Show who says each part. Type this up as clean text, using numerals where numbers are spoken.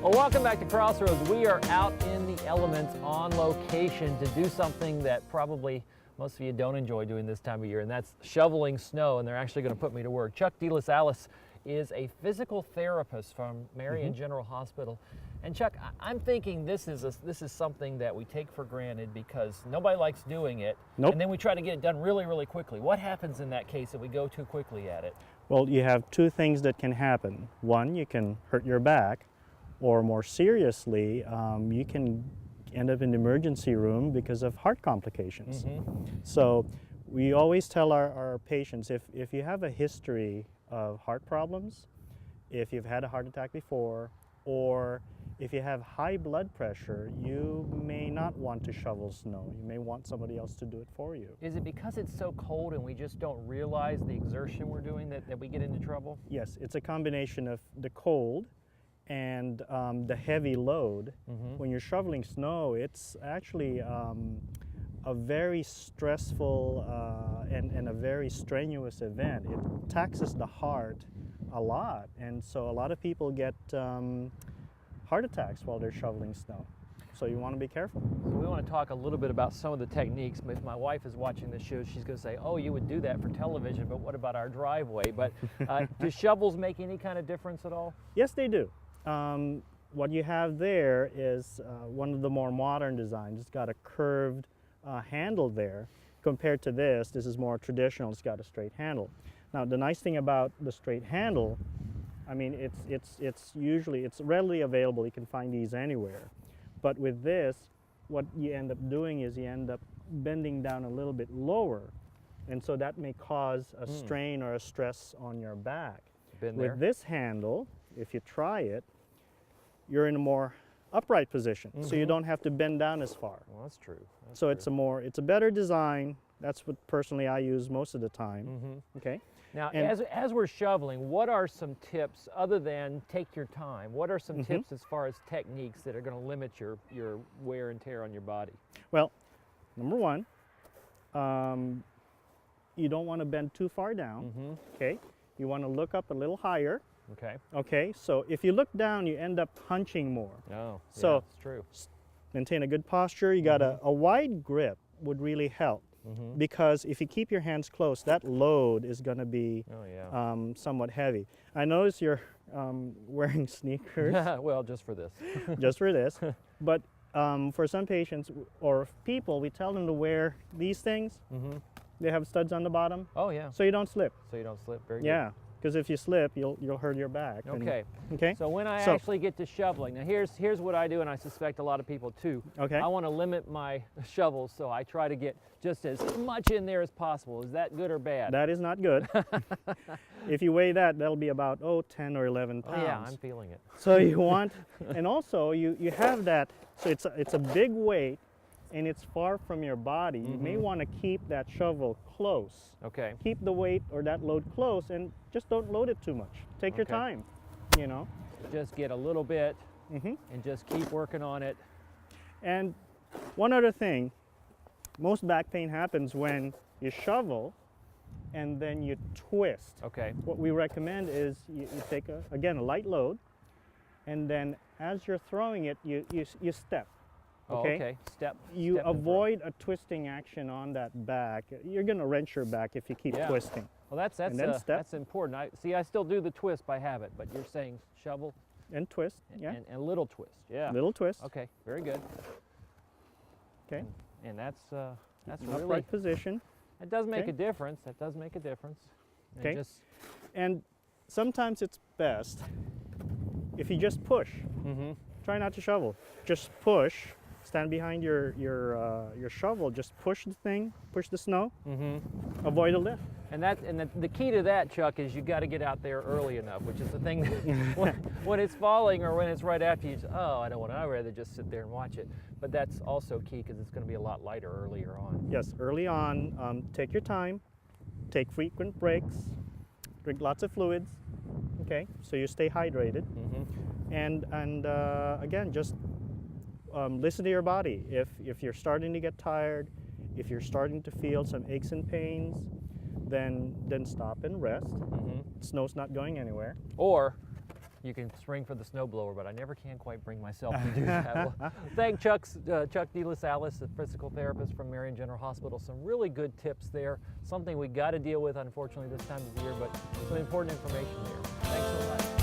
Speaker 1: Well, welcome back to Crossroads. We are out in the elements on location to do something that probably most of you don't enjoy doing this time of year, and that's shoveling snow, and they're actually going to put me to work. Chuck DeLaSalle is a physical therapist from Marion General Hospital. And Chuck, I'm thinking this is something that we take for granted because nobody likes doing it, and then we try to get it done really, really quickly. What happens in that case if we go too quickly at it?
Speaker 2: Well, you have two things that can happen. One, you can hurt your back, or more seriously, you can end up in the emergency room because of heart complications. So we always tell our patients, if you have a history of heart problems, if you've had a heart attack before, or if you have high blood pressure, you may not want to shovel snow. You may want somebody else to do it for you.
Speaker 1: Is it because it's so cold and we just don't realize the exertion we're doing that we get into trouble?
Speaker 2: Yes, it's a combination of the cold and the heavy load. When you're shoveling snow, it's actually a very stressful and a very strenuous event. It taxes the heart a lot, and so a lot of people get heart attacks while they're shoveling snow. So you want to be careful.
Speaker 1: So we want to talk a little bit about some of the techniques. If my wife is watching this show, she's going to say, oh, you would do that for television, but what about our driveway? But do shovels make any kind of difference at all?
Speaker 2: Yes, they do. What you have there is one of the more modern designs. It's got a curved handle there. Compared to this is more traditional. It's got a straight handle. Now, the nice thing about the straight handle, I mean, it's readily available. You can find these anywhere. But with this, what you end up doing is you end up bending down a little bit lower, and so that may cause a strain or a stress on your back. With this handle, if you try it, you're in a more upright position, so you don't have to bend down as far.
Speaker 1: Well, that's true.
Speaker 2: So it's a better design. That's what personally I use most of the time. Okay.
Speaker 1: Now, as we're shoveling, what are some tips other than take your time? What are some tips as far as techniques that are going to limit your wear and tear on your body?
Speaker 2: Well, number one, you don't want to bend too far down. Okay. You want to look up a little higher.
Speaker 1: Okay.
Speaker 2: Okay. So if you look down, you end up hunching more.
Speaker 1: Oh,
Speaker 2: so
Speaker 1: yeah, that's true.
Speaker 2: Maintain a good posture. You got a wide grip would really help. Because if you keep your hands close, that load is going to be somewhat heavy. I notice you're wearing sneakers.
Speaker 1: Well, just for this.
Speaker 2: Just for this. But for some patients or people, we tell them to wear these things. They have studs on the bottom.
Speaker 1: Oh, yeah.
Speaker 2: So you don't slip.
Speaker 1: So you don't slip. Very good.
Speaker 2: Yeah. Because if you slip, you'll hurt your back.
Speaker 1: Okay.
Speaker 2: Okay.
Speaker 1: So when I actually get to shoveling, now here's what I do, and I suspect a lot of people too.
Speaker 2: Okay.
Speaker 1: I want to limit my shovels, so I try to get just as much in there as possible. Is that good or bad?
Speaker 2: That is not good. If you weigh that, that'll be about 10 or 11 pounds.
Speaker 1: Oh, yeah, I'm feeling it.
Speaker 2: So you want, and also you have that. So it's a big weight, and it's far from your body. You may want to keep that shovel close.
Speaker 1: Okay.
Speaker 2: Keep the weight or that load close, and just don't load it too much. Take your time, you know.
Speaker 1: Just get a little bit and just keep working on it.
Speaker 2: And one other thing, most back pain happens when you shovel and then you twist.
Speaker 1: Okay.
Speaker 2: What we recommend is you take, a light load, and then as you're throwing it, you step. Okay.
Speaker 1: Oh, okay. Step.
Speaker 2: You
Speaker 1: step
Speaker 2: avoid a twisting action on that back. You're going to wrench your back if you keep twisting.
Speaker 1: Well, that's important. I still do the twist by habit, but you're saying shovel
Speaker 2: and twist,
Speaker 1: and a little twist. Yeah.
Speaker 2: Little twist.
Speaker 1: Okay. Very good.
Speaker 2: Okay.
Speaker 1: And that's
Speaker 2: upright
Speaker 1: really
Speaker 2: position.
Speaker 1: That does make a difference. That does make a difference.
Speaker 2: Okay. And sometimes it's best if you just push. Try not to shovel. Just push. Stand behind your shovel. Just push the thing. Push the snow. Avoid a lift.
Speaker 1: And the key to that, Chuck, is you got to get out there early enough, which is the thing that when it's falling or when it's right after you, oh, I don't want to. I'd rather just sit there and watch it. But that's also key because it's going to be a lot lighter earlier on.
Speaker 2: Yes, early on. Take your time. Take frequent breaks. Drink lots of fluids. Okay, so you stay hydrated. And again, just listen to your body. If you're starting to get tired, if you're starting to feel some aches and pains, then stop and rest. Snow's not going anywhere.
Speaker 1: Or you can spring for the snowblower, but I never can quite bring myself to do that. Well, thank Chuck DeLaSalle, a physical therapist from Marion General Hospital. Some really good tips there. Something we got to deal with, unfortunately, this time of year, but some important information there. Thanks so much.